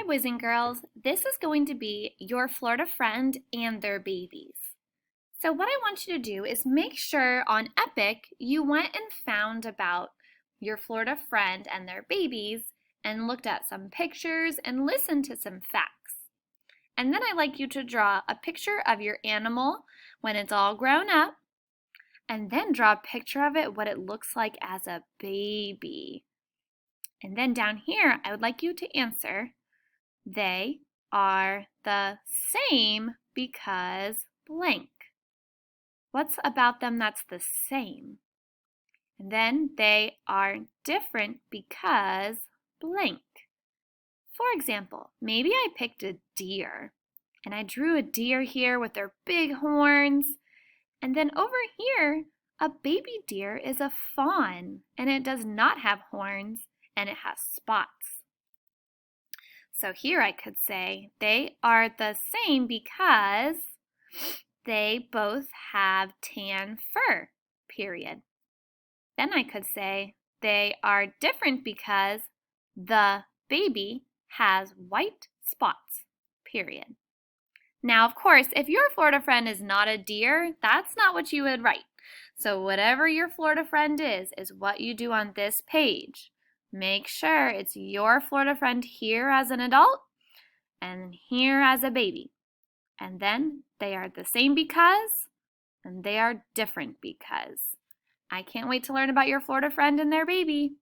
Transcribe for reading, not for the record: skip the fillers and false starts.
boys and girls. This is going to be your Florida friend and their babies. So what I want you to do is make sure on Epic you went and found about your Florida friend and their babies and looked at some pictures and listened to some facts. And then I'd like you to draw a picture of your animal when it's all grown up, and then draw a picture of it what it looks like as a baby. And then down here I would like you to answer, they are the same because blank. What's about them that's the same? And then they are different because blank. For example, maybe I picked a deer and I drew a deer here with their big horns. And then over here, a baby deer is a fawn and it does not have horns and it has spots. So here I could say they are the same because they both have tan fur, period. Then I could say they are different because the baby has white spots, period. Now, of course, if your Florida friend is not a deer, that's not what you would write. So whatever your Florida friend is what you do on this page. Make sure it's your Florida friend here as an adult and here as a baby. And then they are the same because, and they are different because. I can't wait to learn about your Florida friend and their baby.